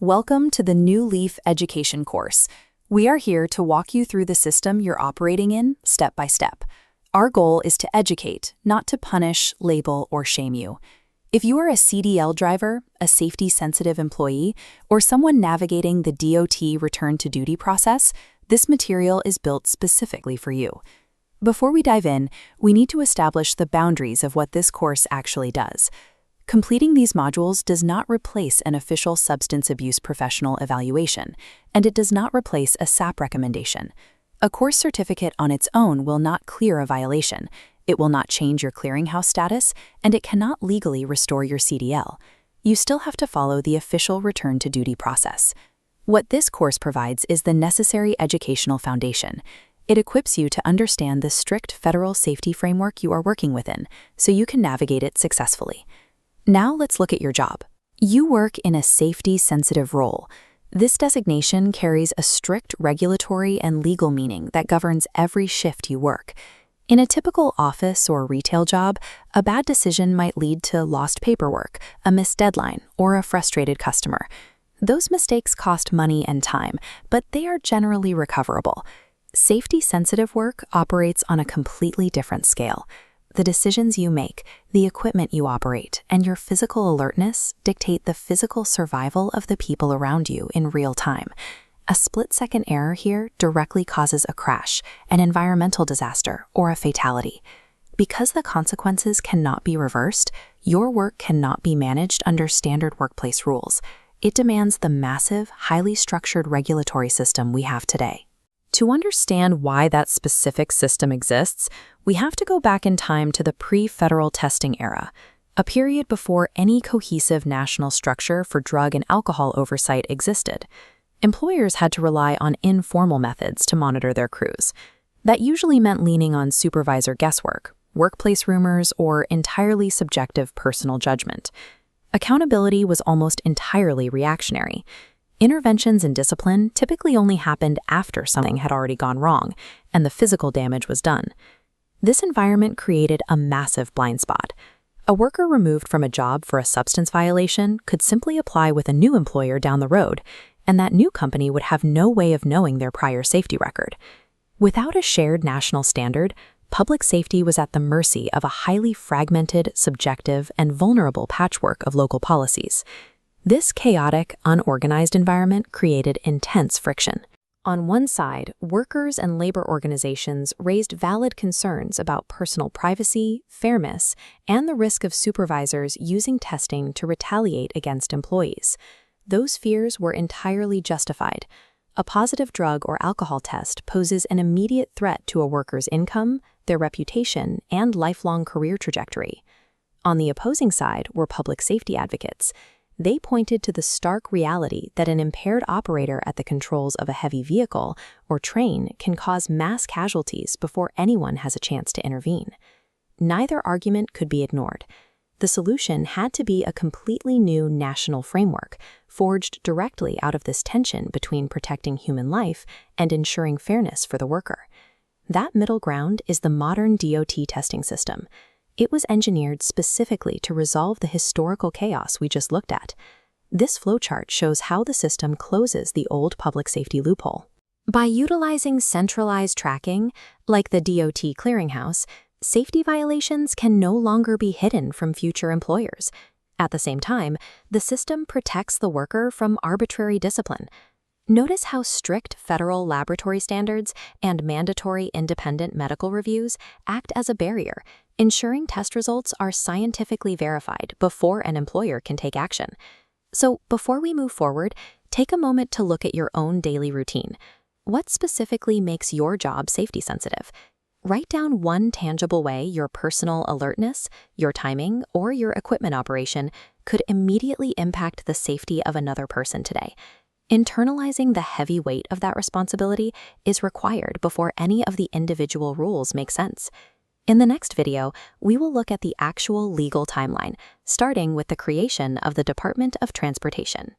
Welcome to the NewLeaf Education Course. We are here to walk you through the system you're operating in step by step. Our goal is to educate, not to punish, label, or shame you. If you are a CDL driver, a safety-sensitive employee, or someone navigating the DOT return-to-duty process, this material is built specifically for you. Before we dive in, we need to establish the boundaries of what this course actually does. Completing these modules does not replace an official substance abuse professional evaluation, and it does not replace a SAP recommendation. A course certificate on its own will not clear a violation, it will not change your clearinghouse status, and it cannot legally restore your CDL. You still have to follow the official return-to-duty process. What this course provides is the necessary educational foundation. It equips you to understand the strict federal safety framework you are working within, so you can navigate it successfully. Now let's look at your job. You work in a safety-sensitive role. This designation carries a strict regulatory and legal meaning that governs every shift you work. In a typical office or retail job, a bad decision might lead to lost paperwork, a missed deadline, or a frustrated customer. Those mistakes cost money and time, but they are generally recoverable. Safety-sensitive work operates on a completely different scale. The decisions you make, the equipment you operate, and your physical alertness dictate the physical survival of the people around you in real time. A split-second error here directly causes a crash, an environmental disaster, or a fatality. Because the consequences cannot be reversed, your work cannot be managed under standard workplace rules. It demands the massive, highly structured regulatory system we have today. To understand why that specific system exists, we have to go back in time to the pre-federal testing era, a period before any cohesive national structure for drug and alcohol oversight existed. Employers had to rely on informal methods to monitor their crews. That usually meant leaning on supervisor guesswork, workplace rumors, or entirely subjective personal judgment. Accountability was almost entirely reactionary. Interventions in discipline typically only happened after something had already gone wrong and the physical damage was done. This environment created a massive blind spot. A worker removed from a job for a substance violation could simply apply with a new employer down the road, and that new company would have no way of knowing their prior safety record. Without a shared national standard, public safety was at the mercy of a highly fragmented, subjective, and vulnerable patchwork of local policies. This chaotic, unorganized environment created intense friction. On one side, workers and labor organizations raised valid concerns about personal privacy, fairness, and the risk of supervisors using testing to retaliate against employees. Those fears were entirely justified. A positive drug or alcohol test poses an immediate threat to a worker's income, their reputation, and lifelong career trajectory. On the opposing side were public safety advocates. They pointed to the stark reality that an impaired operator at the controls of a heavy vehicle or train can cause mass casualties before anyone has a chance to intervene. Neither argument could be ignored. The solution had to be a completely new national framework, forged directly out of this tension between protecting human life and ensuring fairness for the worker. That middle ground is the modern DOT testing system. It was engineered specifically to resolve the historical chaos we just looked at. This flowchart shows how the system closes the old public safety loophole. By utilizing centralized tracking, like the DOT clearinghouse, safety violations can no longer be hidden from future employers. At the same time, the system protects the worker from arbitrary discipline. Notice how strict federal laboratory standards and mandatory independent medical reviews act as a barrier, ensuring test results are scientifically verified before an employer can take action. So, before we move forward, take a moment to look at your own daily routine. What specifically makes your job safety sensitive? Write down one tangible way your personal alertness, your timing, or your equipment operation could immediately impact the safety of another person today. Internalizing the heavy weight of that responsibility is required before any of the individual rules make sense. In the next video, we will look at the actual legal timeline, starting with the creation of the Department of Transportation.